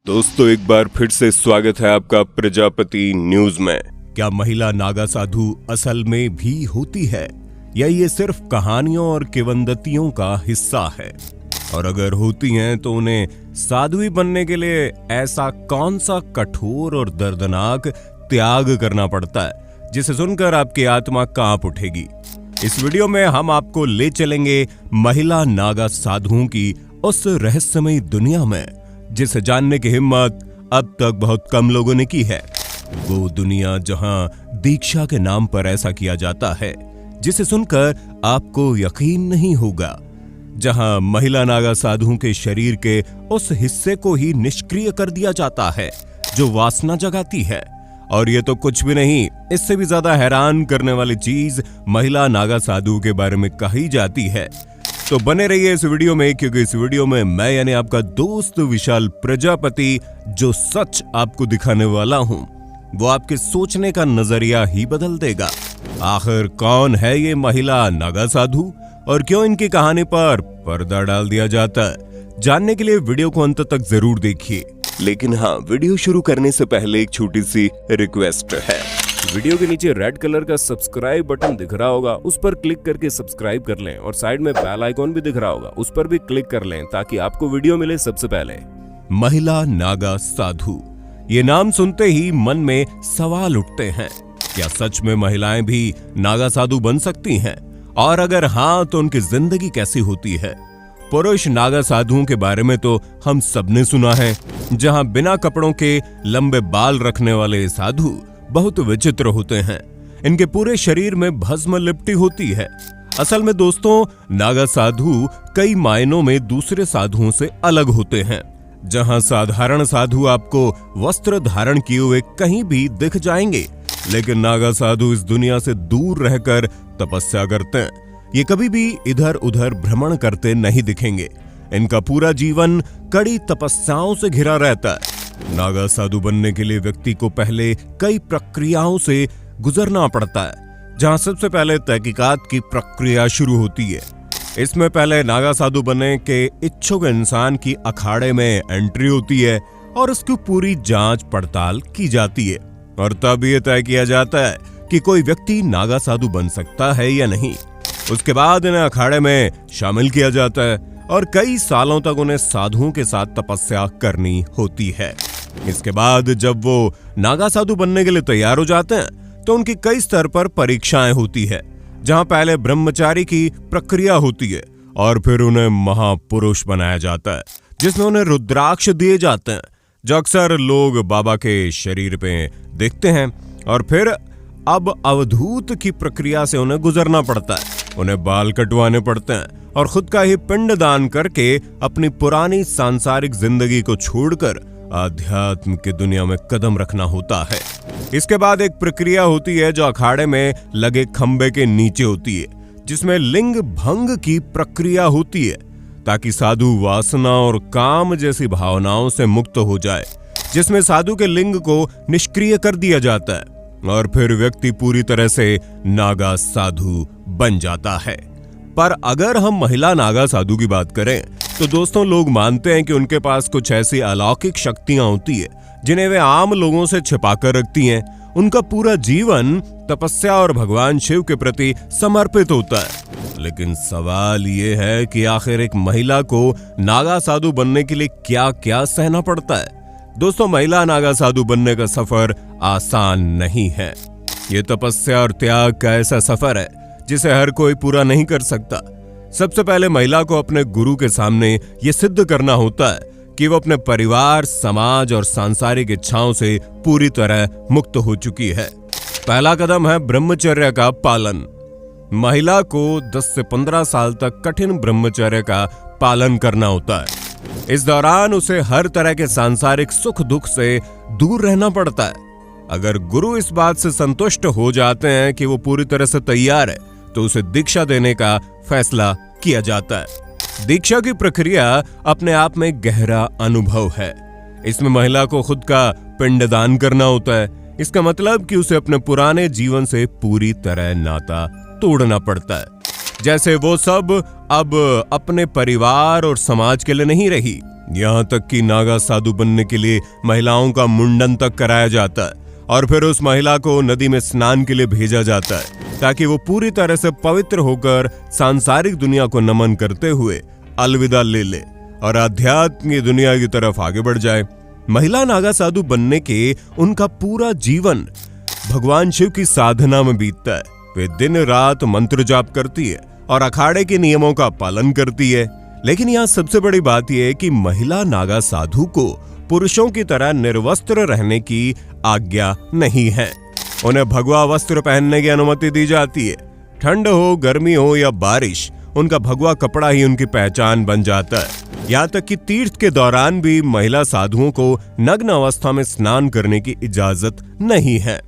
दोस्तों एक बार फिर से स्वागत है आपका प्रजापति न्यूज में। क्या महिला नागा साधु असल में भी होती है या ये सिर्फ कहानियों और किंवदंतियों का हिस्सा है? और अगर होती हैं तो उन्हें साध्वी बनने के लिए ऐसा कौन सा कठोर और दर्दनाक त्याग करना पड़ता है जिसे सुनकर आपकी आत्मा कांप उठेगी? इस वीडियो में हम आपको ले चलेंगे महिला नागा साधुओं की उस रहस्यमयी दुनिया में जिसे जानने की हिम्मत अब तक बहुत कम लोगों ने की है। वो दुनिया जहां दीक्षा के नाम पर ऐसा किया जाता है जिसे सुनकर आपको यकीन नहीं होगा, जहां महिला नागा साधुओं के शरीर के उस हिस्से को ही निष्क्रिय कर दिया जाता है जो वासना जगाती है। और ये तो कुछ भी नहीं, इससे भी ज्यादा हैरान करने वाली चीज महिला नागा साधुओं के बारे में कही जाती है। तो बने रहिए इस वीडियो में, क्योंकि इस वीडियो में मैं यानी आपका दोस्त विशाल प्रजापति जो सच आपको दिखाने वाला हूं वो आपके सोचने का नजरिया ही बदल देगा। आखिर कौन है ये महिला नागा साधु और क्यों इनकी कहानी पर पर्दा डाल दिया जाता है? जानने के लिए वीडियो को अंत तक जरूर देखिए। लेकिन हाँ, वीडियो शुरू करने से पहले एक छोटी सी रिक्वेस्ट है। वीडियो के नीचे रेड कलर का सब्सक्राइब बटन दिख रहा होगा, उस पर क्लिक करके सब्सक्राइब कर लें और साइड में बेल आइकॉन भी दिख रहा होगा, उस पर भी क्लिक कर लें ताकि आपको वीडियो मिले सबसे पहले। महिला नागा साधु, ये नाम सुनते ही मन में सवाल उठते हैं। क्या सच में महिलाएं भी नागा साधु बन सकती हैं? और अगर हाँ तो उनकी जिंदगी कैसी होती है? पुरुष नागा साधुओं के बारे में तो हम सबने सुना है, जहां बिना कपड़ों के लंबे बाल रखने वाले साधु बहुत विचित्र होते हैं। इनके पूरे शरीर में भस्म लिपटी होती है। असल में दोस्तों, नागा साधु कई मायनों में दूसरे साधुओं से अलग होते हैं। जहां साधारण साधु आपको वस्त्र धारण किए हुए कहीं भी दिख जाएंगे, लेकिन नागा साधु इस दुनिया से दूर रहकर तपस्या करते हैं। ये कभी भी इधर उधर भ्रमण करते नहीं दिखेंगे। इनका पूरा जीवन कड़ी तपस्याओं से घिरा रहता है। नागा साधु बनने के लिए व्यक्ति को पहले कई प्रक्रियाओं से गुजरना पड़ता है, जहां सबसे पहले तहकीकात की प्रक्रिया शुरू होती है। इसमें पहले नागा साधु बनने के इच्छुक इंसान की अखाड़े में एंट्री होती है और उसकी पूरी जांच पड़ताल की जाती है, और तब यह तय किया जाता है कि कोई व्यक्ति नागा साधु बन सकता है या नहीं। उसके बाद इन्हें अखाड़े में शामिल किया जाता है और कई सालों तक उन्हें साधुओं के साथ तपस्या करनी होती है। इसके बाद जब वो नागा साधु बनने के लिए तैयार हो जाते हैं तो उनकी कई स्तर पर परीक्षाएं होती है, जहां पहले ब्रह्मचारी की प्रक्रिया होती है और फिर उन्हें महापुरुष बनाया जाता है, जिसमें उन्हें रुद्राक्ष दिए जाते हैं जो अक्सर लोग बाबा के शरीर पे देखते हैं। और फिर अब अवधूत की प्रक्रिया से उन्हें गुजरना पड़ता है। उन्हें बाल कटवाने पड़ते हैं और खुद का ही पिंड दान करके अपनी पुरानी सांसारिक जिंदगी को छोड़कर आध्यात्म की दुनिया में कदम रखना होता है। इसके बाद एक प्रक्रिया होती है जो अखाड़े में लगे खंबे के नीचे होती है, जिसमें लिंग भंग की प्रक्रिया होती है, ताकि साधु वासना और काम जैसी भावनाओं से मुक्त हो जाए, जिसमें साधु के लिंग को निष्क्रिय कर दिया जाता है और फिर व्यक्ति पूरी तरह से नागा साधु बन जाता है। पर अगर हम महिला नागा साधु की बात करें तो दोस्तों, लोग मानते हैं कि उनके पास कुछ ऐसी अलौकिक शक्तियां होती है जिन्हें वे आम लोगों से छिपाकर रखती हैं। उनका पूरा जीवन तपस्या और भगवान शिव के प्रति समर्पित होता है। लेकिन सवाल ये है कि आखिर एक महिला को नागा साधु बनने के लिए क्या क्या सहना पड़ता है? दोस्तों, महिला नागा साधु बनने का सफर आसान नहीं है। ये तपस्या और त्याग का ऐसा सफर है जिसे हर कोई पूरा नहीं कर सकता। सबसे पहले महिला को अपने गुरु के सामने ये सिद्ध करना होता है कि वो अपने परिवार, समाज और सांसारिक इच्छाओं से पूरी तरह मुक्त हो चुकी है। पहला कदम है ब्रह्मचर्य का पालन। महिला को 10 से 15 साल तक कठिन ब्रह्मचर्य का पालन करना होता है। इस दौरान उसे हर तरह के सांसारिक सुख दुख से दूर रहना पड़ता है। अगर गुरु इस बात से संतुष्ट हो जाते हैं कि वो पूरी तरह से तैयार है तो उसे दीक्षा देने का फैसला किया जाता है। दीक्षा की प्रक्रिया अपने आप में गहरा अनुभव है। इसमें महिला को खुद का पिंडदान करना होता है। इसका मतलब कि उसे अपने पुराने जीवन से पूरी तरह नाता तोड़ना पड़ता है। जैसे वो सब अब अपने परिवार और समाज के लिए नहीं रही, यहाँ तक कि नागा साधु बनने के लिए महिलाओं का मुंडन तक कराया जाता है और फिर उस महिला को नदी में स्नान के लिए भेजा जाता है ताकि वो पूरी तरह से पवित्र होकर सांसारिक दुनिया को नमन करते हुए अलविदा ले ले और आध्यात्म की दुनिया की तरफ आगे बढ़ जाए। महिला नागा साधु बनने के उनका पूरा जीवन भगवान शिव की साधना में बीतता है। वे दिन रात मंत्र जाप करती है और अखाड़े के नियमों का पालन करती है। लेकिन यहाँ सबसे बड़ी बात यह है कि महिला नागा साधु को पुरुषों की तरह निर्वस्त्र रहने की आज्ञा नहीं है। उन्हें भगवा वस्त्र पहनने की अनुमति दी जाती है। ठंड हो, गर्मी हो या बारिश, उनका भगवा कपड़ा ही उनकी पहचान बन जाता है। यहाँ तक कि तीर्थ के दौरान भी महिला साधुओं को नग्न अवस्था में स्नान करने की इजाजत नहीं है।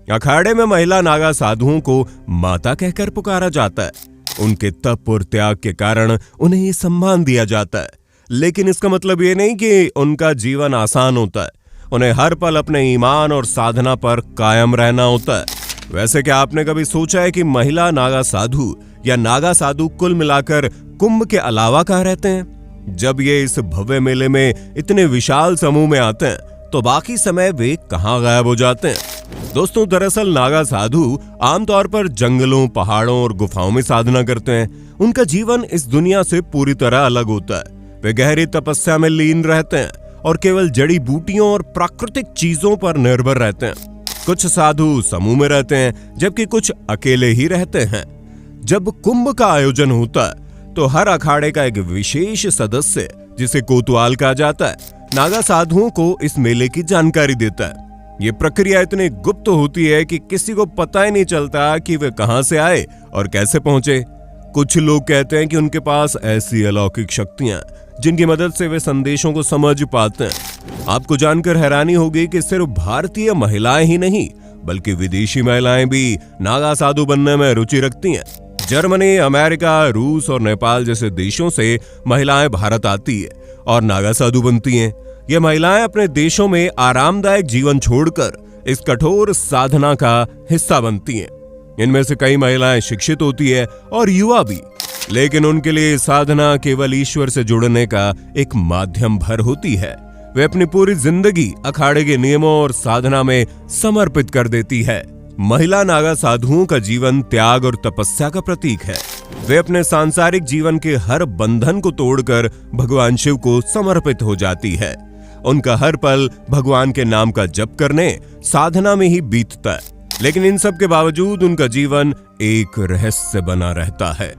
अखाड़े में महिला नागा साधुओं को माता कहकर पुकारा जाता है। उनके तप और त्याग के कारण उन्हें ये सम्मान दिया जाता है। लेकिन इसका मतलब ये नहीं कि उनका जीवन आसान होता है। उन्हें हर पल अपने ईमान और साधना पर कायम रहना होता है। वैसे क्या आपने कभी सोचा है कि महिला नागा साधु या नागा साधु कुल मिलाकर कुंभ के अलावा कहाँ रहते हैं? जब ये इस भव्य मेले में इतने विशाल समूह में आते हैं तो बाकी समय वे कहाँ गायब हो जाते हैं? दोस्तों, दरअसल नागा साधु आमतौर पर जंगलों, पहाड़ों और गुफाओं में साधना करते हैं। उनका जीवन इस दुनिया से पूरी तरह अलग होता है। वे गहरी तपस्या में लीन रहते हैं और केवल जड़ी बूटियों और प्राकृतिक चीजों पर निर्भर रहते हैं। कुछ साधु समूह में रहते हैं जबकि कुछ अकेले ही रहते हैं। जब कुंभ का आयोजन होता है तो हर अखाड़े का एक विशेष सदस्य, जिसे कोतवाल कहा जाता है, नागा साधुओं को इस मेले की जानकारी देता है। ये प्रक्रिया इतनी गुप्त होती है कि किसी को पता ही नहीं चलता कि वे कहां से आए और कैसे पहुंचे। कुछ लोग कहते हैं कि उनके पास ऐसी अलौकिक शक्तियां जिनकी मदद से वे संदेशों को समझ पाते हैं। आपको जानकर हैरानी होगी कि सिर्फ भारतीय महिलाएं ही नहीं बल्कि विदेशी महिलाएं भी नागा साधु बनने में रुचि रखती हैं। जर्मनी, अमेरिका, रूस और नेपाल जैसे देशों से महिलाएं भारत आती है और नागा साधु बनती हैं। ये महिलाएं अपने देशों में आरामदायक जीवन छोड़कर इस कठोर साधना का हिस्सा बनती हैं। इनमें से कई महिलाएं शिक्षित होती है और युवा भी, लेकिन उनके लिए साधना केवल ईश्वर से जुड़ने का एक माध्यम भर होती है। वे अपनी पूरी जिंदगी अखाड़े के नियमों और साधना में समर्पित कर देती है। महिला नागा साधुओं का जीवन त्याग और तपस्या का प्रतीक है। वे अपने सांसारिक जीवन के हर बंधन को तोड़कर भगवान शिव को समर्पित हो जाती है। उनका हर पल भगवान के नाम का जप करने, साधना में ही बीतता है। लेकिन इन सब के बावजूद उनका जीवन एक रहस्य बना रहता है।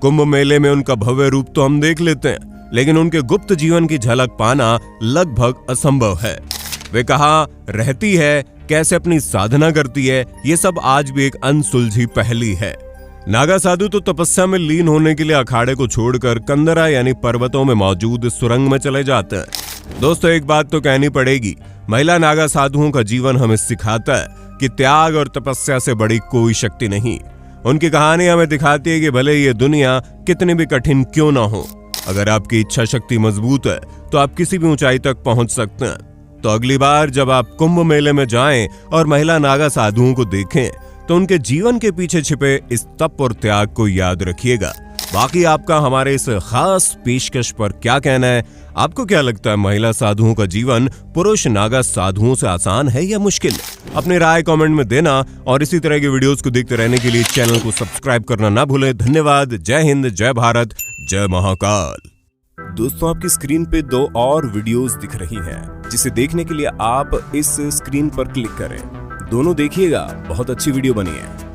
कुंभ मेले में उनका भव्य रूप तो हम देख लेते हैं, लेकिन उनके गुप्त जीवन की झलक पाना लगभग असंभव है। वे कहाँ रहती है, कैसे अपनी साधना करती है, ये सब आज भी एक अनसुलझी पहेली है। नागा साधु तो तपस्या में लीन होने के लिए अखाड़े को छोड़कर कंदरा यानी पर्वतों में मौजूद सुरंग में चले जाते हैं। दोस्तों, एक बात तो कहनी पड़ेगी, महिला नागा साधुओं का जीवन हमें सिखाता है कि त्याग और तपस्या से बड़ी कोई शक्ति नहीं। उनकी कहानी हमें दिखाती है कि भले ये दुनिया कितनी भी कठिन क्यों ना हो, अगर आपकी इच्छा शक्ति मजबूत है तो आप किसी भी ऊंचाई तक पहुंच सकते हैं। तो अगली बार जब आप कुंभ मेले में जाएं और महिला नागा साधुओं को देखें तो उनके जीवन के पीछे छिपे इस तप और त्याग को याद रखिएगा। बाकी आपका हमारे इस खास पेशकश पर क्या कहना है? आपको क्या लगता है, महिला साधुओं का जीवन पुरुष नागा साधुओं से आसान है या मुश्किल? अपनी राय कमेंट में देना और इसी तरह के वीडियोस को देखते रहने के लिए चैनल को सब्सक्राइब करना ना भूलें। धन्यवाद। जय हिंद, जय भारत, जय महाकाल। दोस्तों, आपकी स्क्रीन पे 2 और वीडियोस दिख रही हैं, जिसे देखने के लिए आप इस स्क्रीन पर क्लिक करें। दोनों देखिएगा, बहुत अच्छी वीडियो बनी है।